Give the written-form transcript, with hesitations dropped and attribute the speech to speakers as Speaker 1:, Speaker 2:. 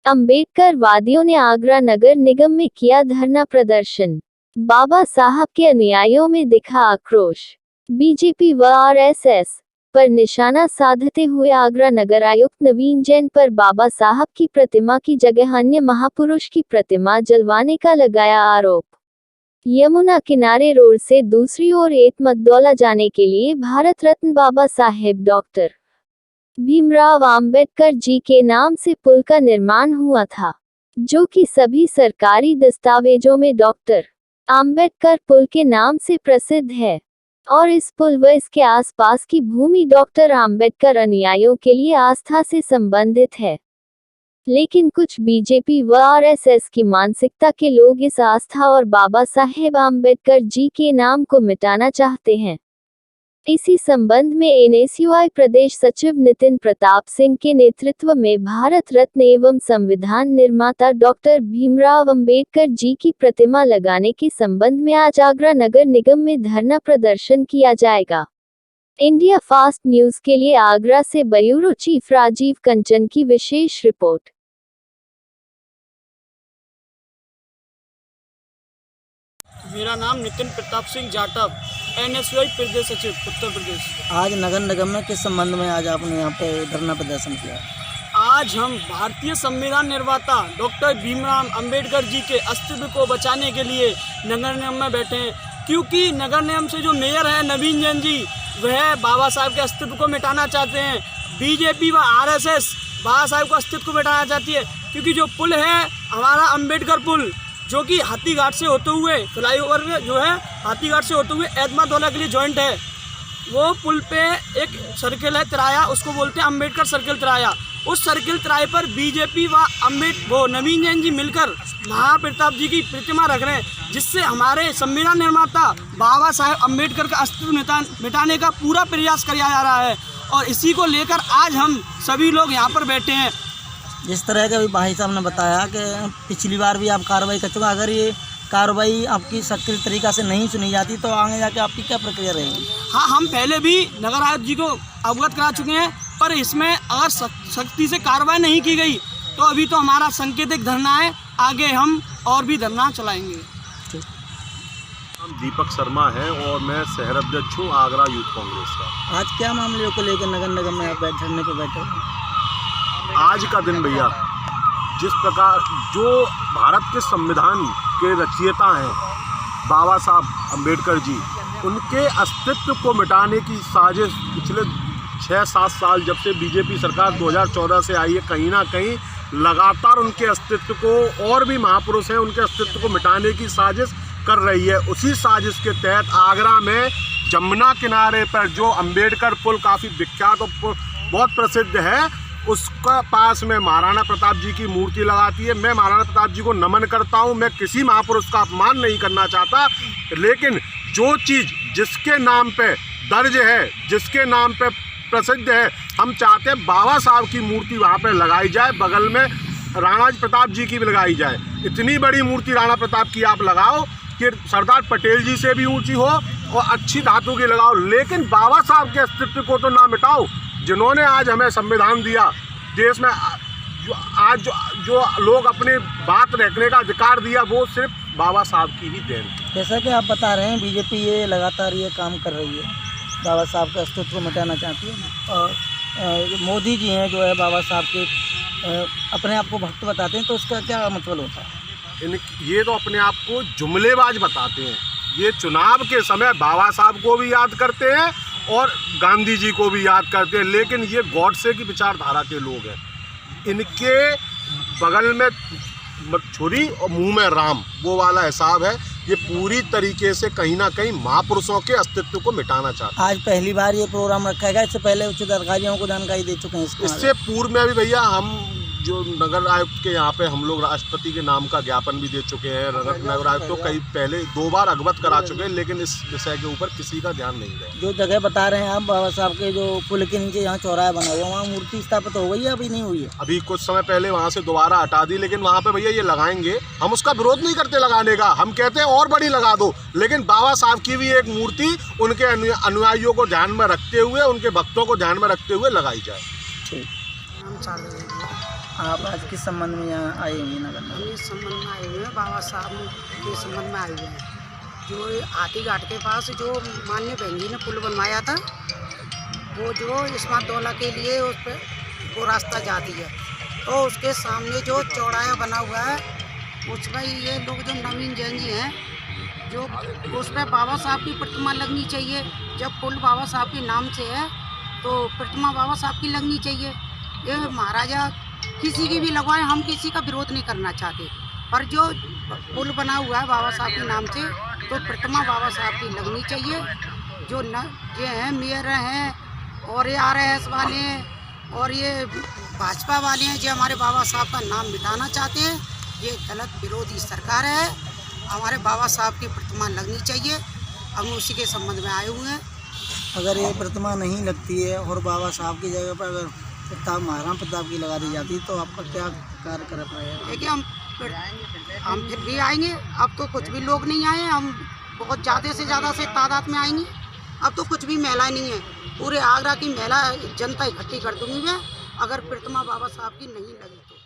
Speaker 1: अंबेडकर वादियों ने आगरा नगर निगम में किया धरना प्रदर्शन। बाबा साहब के अनुयायियों में दिखा आक्रोश। बीजेपी व आरएसएस पर निशाना साधते हुए आगरा नगर आयुक्त नवीन जैन पर बाबा साहब की प्रतिमा की जगह अन्य महापुरुष की प्रतिमा जलवाने का लगाया आरोप। यमुना किनारे रोड से दूसरी ओर एतमतदौला जाने के लिए भारत रत्न बाबा साहेब डॉक्टर भीमराव अंबेडकर जी के नाम से पुल का निर्माण हुआ था, जो कि सभी सरकारी दस्तावेजों में डॉक्टर अंबेडकर पुल के नाम से प्रसिद्ध है और इस पुल व इसके आसपास की भूमि डॉक्टर अंबेडकर अनुयायियों के लिए आस्था से संबंधित है। लेकिन कुछ बीजेपी व आरएसएस की मानसिकता के लोग इस आस्था और बाबा साहेब अंबेडकर जी के नाम को मिटाना चाहते हैं। इसी संबंध में एनएसयूआई प्रदेश सचिव नितिन प्रताप सिंह के नेतृत्व में भारत रत्न एवं संविधान निर्माता डॉक्टर भीमराव अंबेडकर जी की प्रतिमा लगाने के संबंध में आज आगरा नगर निगम में धरना प्रदर्शन किया जाएगा। इंडिया फास्ट न्यूज के लिए आगरा से ब्यूरो चीफ राजीव कंचन की विशेष रिपोर्ट।
Speaker 2: मेरा नाम नितिन प्रताप सिंह जाटव, एनएसयूआई प्रदेश सचिव उत्तर प्रदेश।
Speaker 3: आज नगर निगम में किस संबंध में आज आपने यहाँ पे धरना प्रदर्शन किया?
Speaker 2: आज हम भारतीय संविधान निर्माता डॉक्टर भीमराव अंबेडकर जी के अस्तित्व को बचाने के लिए नगर निगम में बैठे हैं, क्योंकि नगर निगम से जो मेयर है नवीन जैन जी, वह बाबा साहब के अस्तित्व को मिटाना चाहते हैं। बीजेपी व आरएसएस बाबा साहब के अस्तित्व को मिटाना चाहती है, क्योंकि जो पुल है हमारा अंबेडकर पुल, जो कि हाथीघाट से होते हुए फ्लाईओवर जो है हाथीघाट से होते हुए एतमतदौला के लिए जॉइंट है, वो पुल पे एक सर्किल है तिराया, उसको बोलते हैं अंबेडकर सर्किल तिराया। उस सर्किल तिराए पर बीजेपी व नवीन जैन जी मिलकर महाप्रताप जी की प्रतिमा रख रहे हैं, जिससे हमारे संविधान निर्माता बाबा साहेब अंबेडकर का अस्तित्व मिटाने का पूरा प्रयास किया जा रहा है। और इसी को लेकर आज हम सभी लोग यहाँ पर बैठे हैं।
Speaker 3: जिस तरह के अभी भाई साहब ने बताया कि पिछली बार भी आप कार्रवाई कर चुके, अगर ये कार्रवाई आपकी सख्त तरीक़ा से नहीं सुनी जाती तो आगे जाके आपकी क्या प्रक्रिया रहेगी?
Speaker 2: हाँ, हम पहले भी नगर आयुक्त जी को अवगत करा चुके हैं, पर इसमें अगर सख्ती से कार्रवाई नहीं की गई तो अभी तो हमारा सांकेतिक धरना है, आगे हम और भी धरना चलाएंगे।
Speaker 4: नाम दीपक शर्मा है और मैं शहर अध्यक्ष हूँ आगरा यूथ कांग्रेस का।
Speaker 3: आज क्या मामले को लेकर नगर निगम में आप धरने पर बैठे हैं?
Speaker 4: आज का दिन भैया, जिस प्रकार जो भारत के संविधान के रचयिता हैं बाबा साहब अंबेडकर जी, उनके अस्तित्व को मिटाने की साजिश पिछले 6-7 साल जब से बीजेपी सरकार 2014 से आई है, कहीं ना कहीं लगातार उनके अस्तित्व को, और भी महापुरुष हैं उनके अस्तित्व को मिटाने की साजिश कर रही है। उसी साजिश के तहत आगरा में यमुना किनारे पर जो अंबेडकर पुल काफ़ी विख्यात और बहुत प्रसिद्ध है, उसका पास में महाराणा प्रताप जी की मूर्ति लगाती है। मैं महाराणा प्रताप जी को नमन करता हूं, मैं किसी महापुरुष का अपमान नहीं करना चाहता, लेकिन जो चीज़ जिसके नाम पे दर्ज है, जिसके नाम पे प्रसिद्ध है, हम चाहते हैं बाबा साहब की मूर्ति वहां पे लगाई जाए, बगल में राणा प्रताप जी की भी लगाई जाए। इतनी बड़ी मूर्ति राणा प्रताप की आप लगाओ कि सरदार पटेल जी से भी ऊँची हो और अच्छी धातु की लगाओ, लेकिन बाबा साहब के अस्तित्व को तो ना मिटाओ, जिन्होंने आज हमें संविधान दिया। देश में आज जो लोग अपनी बात रखने का अधिकार दिया, वो सिर्फ बाबा साहब की ही देन।
Speaker 3: जैसा कि आप बता रहे हैं, बीजेपी ये लगातार ये काम कर रही है, बाबा साहब के अस्तित्व को मिटाना चाहती है, और मोदी जी हैं जो है बाबा साहब के अपने आप को भक्त बताते हैं, तो उसका क्या मतलब होता है?
Speaker 4: ये तो अपने आप को जुमलेबाज बताते हैं। ये चुनाव के समय बाबा साहब को भी याद करते हैं और गांधी जी को भी याद करते हैं, लेकिन ये गॉडसे की विचारधारा के लोग हैं। इनके बगल में छुरी और मुंह में राम, वो वाला हिसाब है। ये पूरी तरीके से कहीं ना कहीं महापुरुषों के अस्तित्व को मिटाना चाहते हैं।
Speaker 3: आज पहली बार ये प्रोग्राम रखा गया, इससे पहले उच्च अधिकारियों को जानकारी दे चुके हैं?
Speaker 4: इससे पूर्व में भी भैया हम जो नगर आयुक्त के यहाँ पे हम लोग राष्ट्रपति के नाम का ज्ञापन भी दे चुके हैं। नगर आयुक्त तो कई पहले 2 बार अवगत करा चुके हैं, लेकिन इस विषय के ऊपर किसी का ध्यान नहीं गया।
Speaker 3: जो जगह बता रहे हैं आप बाबा साहब के, जो पुल के नीचे यहाँ चौराहा बना हुआ, वहाँ मूर्ति स्थापित हो गई है? अभी नहीं हुई है?
Speaker 4: अभी कुछ समय पहले वहाँ से दोबारा हटा दी, लेकिन वहाँ पे भैया ये लगाएंगे। हम उसका विरोध नहीं करते लगाने का, हम कहते हैं और बड़ी लगा दो, लेकिन बाबा साहब की भी एक मूर्ति उनके अनुयायियों को ध्यान में रखते हुए, उनके भक्तों को ध्यान में रखते हुए लगाई जाए।
Speaker 3: ठीक। आप आज किस संबंध में यहाँ आए हुए नगर में?
Speaker 5: हम इस संबंध में आए हुए हैं, बाबा साहब के संबंध में आए हुए हैं। जो हाथी घाट के पास जो माननीय बहन जी ने पुल बनवाया था, वो जो स्मार्ट डोला के लिए उस पर वो रास्ता जाती है, तो उसके सामने जो चौराया बना हुआ है उसमें ये लोग जो नवीन जैन जी हैं, जो उस पर बाबा साहब की प्रतिमा लगनी चाहिए। जब पुल बाबा साहब के नाम से है तो प्रतिमा बाबा साहब की लगनी चाहिए। ये महाराजा किसी की भी लगवाए, हम किसी का विरोध नहीं करना चाहते, पर जो पुल बना हुआ है बाबा साहब के नाम से, तो प्रतिमा बाबा साहब की लगनी चाहिए। जो न ये हैं मेयर हैं और ये RS वाले हैं और ये भाजपा वाले हैं, जो हमारे बाबा साहब का नाम मिटाना चाहते हैं, ये गलत विरोधी सरकार है। हमारे बाबा साहब की प्रतिमा लगनी चाहिए, हम उसी के संबंध में आए हुए हैं।
Speaker 3: अगर ये प्रतिमा नहीं लगती है और बाबा साहब की जगह पर अगर प्रताप महाराणा प्रताप की लगा दी जाती तो आपका क्या कार्य कर पाएगा?
Speaker 5: देखिए हम फिर भी आएंगे। अब तो कुछ भी लोग नहीं आए, हम बहुत ज़्यादा से ज़्यादा से तादाद में आएंगे। अब तो कुछ भी महिलाएं नहीं है, पूरे आगरा की महिला जनता इकट्ठी कर दूंगी मैं, अगर प्रतिमा बाबा साहब की नहीं लगी तो।